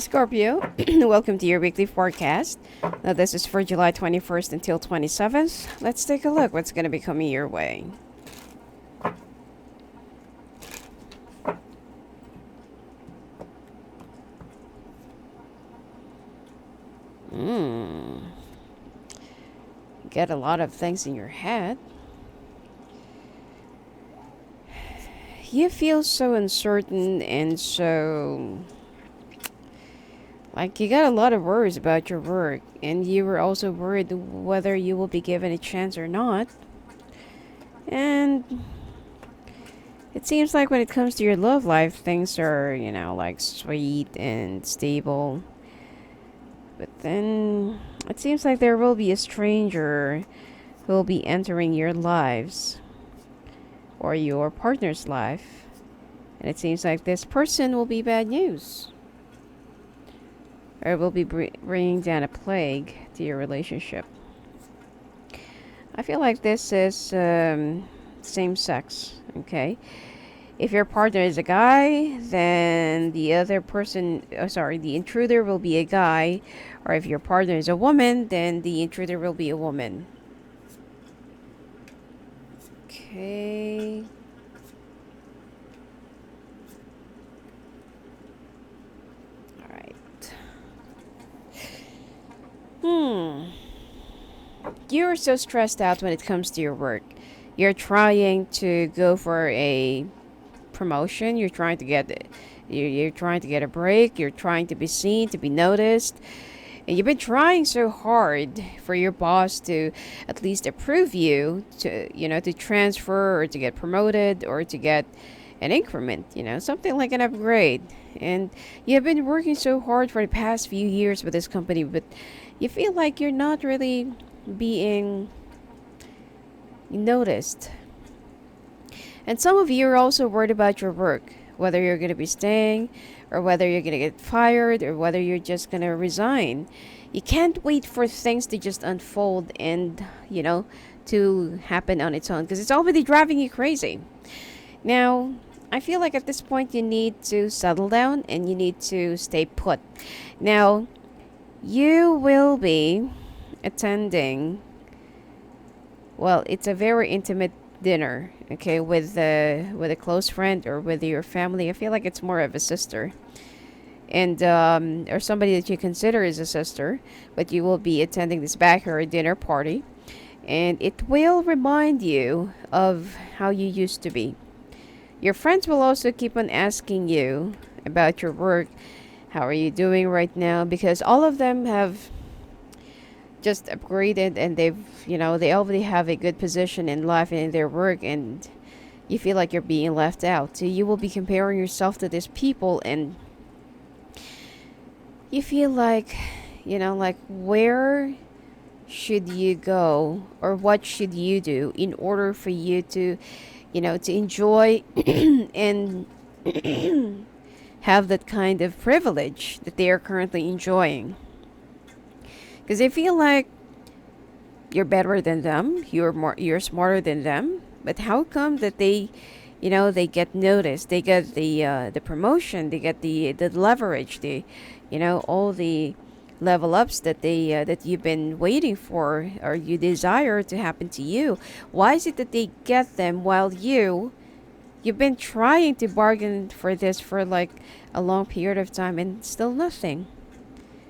Scorpio. Welcome to your weekly forecast. Now, this is for July 21st until 27th. Let's take a look what's going to be coming your way. Get a lot of things in your head. You feel so uncertain and so like you got a lot of worries about your work, and you were also worried whether you will be given a chance or not. And it seems like when it comes to your love life, things are, like sweet and stable. But then it seems like there will be a stranger who will be entering your lives or your partner's life. And it seems like this person will be bad news. Or will be bringing down a plague to your relationship. I feel like this is same sex, okay? If your partner is a guy, then the intruder will be a guy. Or if your partner is a woman, then the intruder will be a woman. Okay. You're so stressed out when it comes to your work. You're trying to go for a promotion. You're trying to get a break. You're trying to be seen, to be noticed. And you've been trying so hard for your boss to at least approve you to transfer or to get promoted or to get an increment, something like an upgrade. And you've been working so hard for the past few years with this company, but you feel like you're not really being noticed. And some of you are also worried about your work, whether you're going to be staying or whether you're going to get fired or whether you're just going to resign. You can't wait for things to just unfold and, to happen on its own, because it's already driving you crazy. Now, I feel like at this point you need to settle down and you need to stay put. Now, you will be attending, well, it's a very intimate dinner, okay, with a close friend or with your family. I feel like it's more of a sister, and or somebody that you consider is a sister, but you will be attending this backyard dinner party, and it will remind you of how you used to be. Your friends will also keep on asking you about your work. How are you doing right now? Because all of them have just upgraded, and they already have a good position in life and in their work, and you feel like you're being left out. So you will be comparing yourself to these people, and you feel like, where should you go or what should you do in order for you to enjoy and have that kind of privilege that they are currently enjoying. Because they feel like you're better than them, you're smarter than them. But how come that they get noticed, they get the promotion, they get the leverage, all the level ups that that you've been waiting for or you desire to happen to you? Why is it that they get them while you've been trying to bargain for this for like a long period of time and still nothing?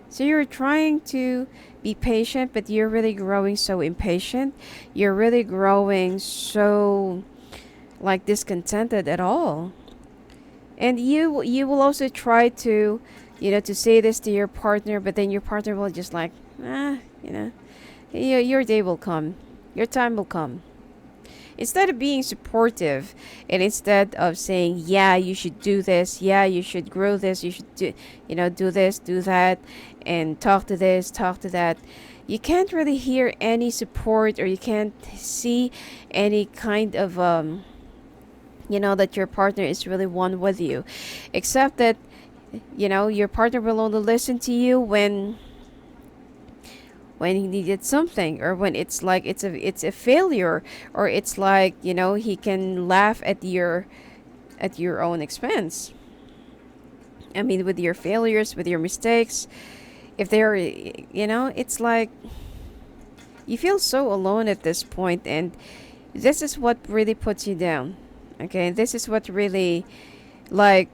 So you're trying to be patient, but you're really growing so impatient. You're really growing so like discontented at all. And you will also try to to say this to your partner, but then your partner will just like, your day will come, your time will come. Instead of being supportive, and instead of saying, yeah, you should do this, yeah, you should grow this, you should do this, do that, and talk to this, talk to that, you can't really hear any support, or you can't see any kind of that your partner is really one with you, except that your partner will only listen to you when he needed something, or when it's like it's a failure, or it's like he can laugh at your own expense. I mean, with your failures, with your mistakes, if they're, it's like you feel so alone at this point, and this is what really puts you down. Okay, this is what really, like,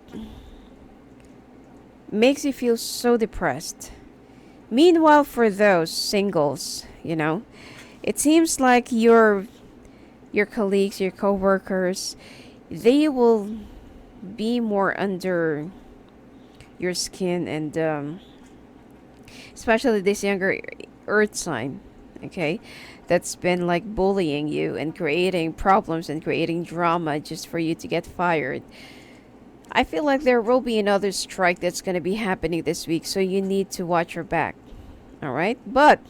makes you feel so depressed. Meanwhile, for those singles, it seems like your colleagues, your coworkers, they will be more under your skin, and especially this younger earth sign, okay, that's been like bullying you and creating problems and creating drama just for you to get fired. I feel like there will be another strike that's going to be happening this week, so you need to watch your back. All right? But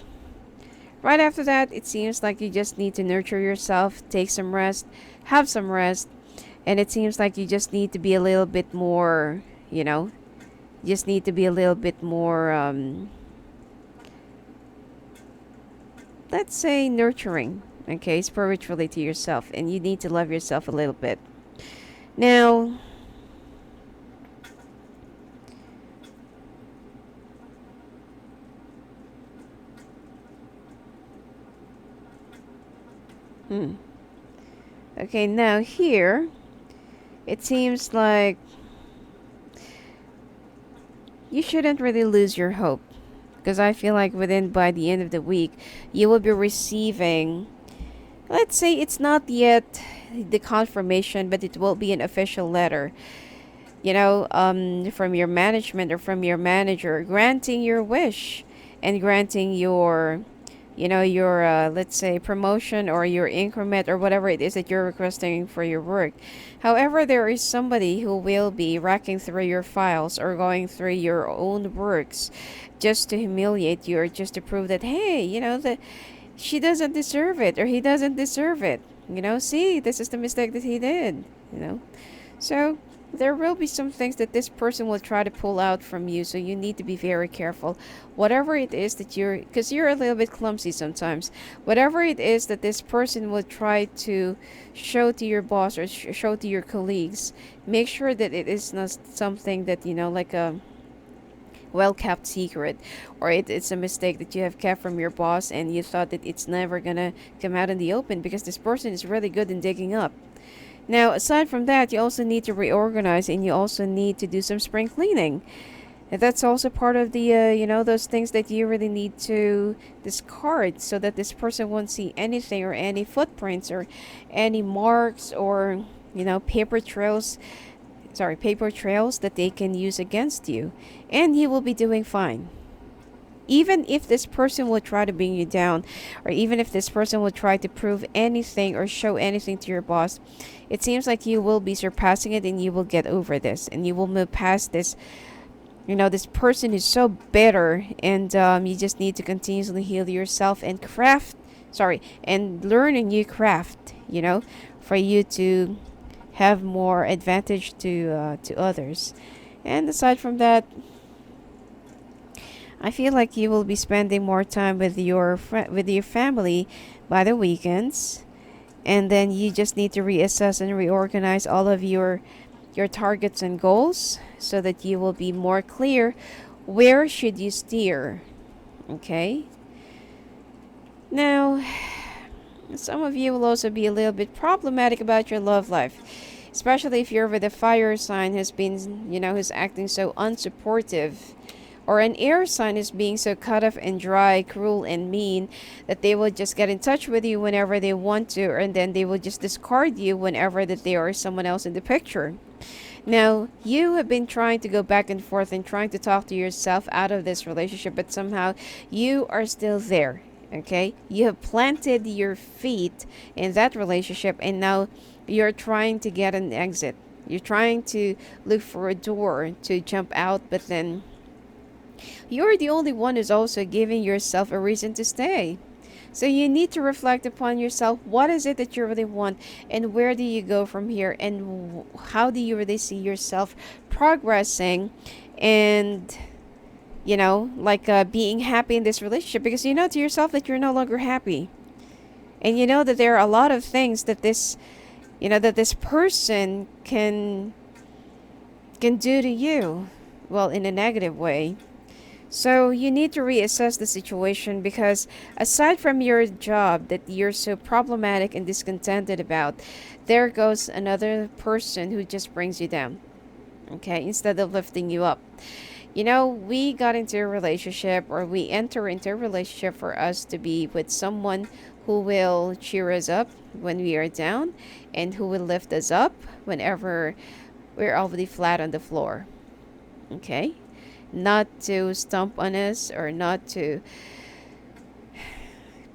right after that, it seems like you just need to nurture yourself, take some rest, have some rest, and it seems like you just need to be a little bit more, just need to be a little bit more, let's say, nurturing, okay, spiritually to yourself, and you need to love yourself a little bit. Now, okay, now here, it seems like you shouldn't really lose your hope. Because I feel like by the end of the week, you will be receiving, let's say it's not yet the confirmation, but it will be an official letter, from your management or from your manager, granting your wish and granting your let's say promotion or your increment or whatever it is that you're requesting for your work. However, there is somebody who will be racking through your files or going through your own works just to humiliate you, or just to prove that, hey, that she doesn't deserve it or he doesn't deserve it. See, this is the mistake that he did. So there will be some things that this person will try to pull out from you, so you need to be very careful. Whatever it is that because you're a little bit clumsy sometimes, whatever it is that this person will try to show to your boss or show to your colleagues, make sure that it is not something that, like a well-kept secret, or it's a mistake that you have kept from your boss and you thought that it's never gonna come out in the open, because this person is really good in digging up. Now, aside from that, you also need to reorganize, and you also need to do some spring cleaning. And that's also part of the, those things that you really need to discard, so that this person won't see anything or any footprints or any marks or, paper trails that they can use against you. And you will be doing fine. Even if this person will try to bring you down, or even if this person will try to prove anything or show anything to your boss, it seems like you will be surpassing it, and you will get over this, and you will move past this. This person is so bitter, and you just need to continuously heal yourself and and learn a new craft, for you to have more advantage to others. And aside from that, I feel like you will be spending more time with your family by the weekends, and then you just need to reassess and reorganize all of your targets and goals, so that you will be more clear where should you steer. Okay? Now, some of you will also be a little bit problematic about your love life, especially if you're with a fire sign who's acting so unsupportive, or an air sign is being so cut off and dry, cruel and mean, that they will just get in touch with you whenever they want to, and then they will just discard you whenever that there is someone else in the picture. Now, you have been trying to go back and forth and trying to talk to yourself out of this relationship, but somehow you are still there. Okay? You have planted your feet in that relationship, and now you're trying to get an exit. You're trying to look for a door to jump out, but then you're the only one who's also giving yourself a reason to stay. So you need to reflect upon yourself. What is it that you really want, and where do you go from here, and how do you really see yourself progressing, and being happy in this relationship? Because you know to yourself that you're no longer happy, and you know that there are a lot of things that this person can do to you. well, in a negative way. So you need to reassess the situation because aside from your job that you're so problematic and discontented about, there goes another person who just brings you down, okay, instead of lifting you up. You know, we got into a relationship or we enter into a relationship for us to be with someone who will cheer us up when we are down and who will lift us up whenever we're already flat on the floor. Okay? Not to stomp on us or not to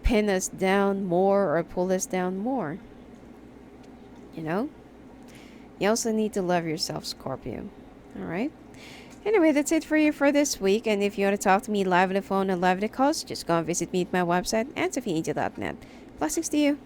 pin us down more or pull us down more. You know? You also need to love yourself, Scorpio. Alright? Anyway, that's it for you for this week. And if you want to talk to me live on the phone or live on the calls, just go and visit me at my website, sophiaangel.net. Blessings to you.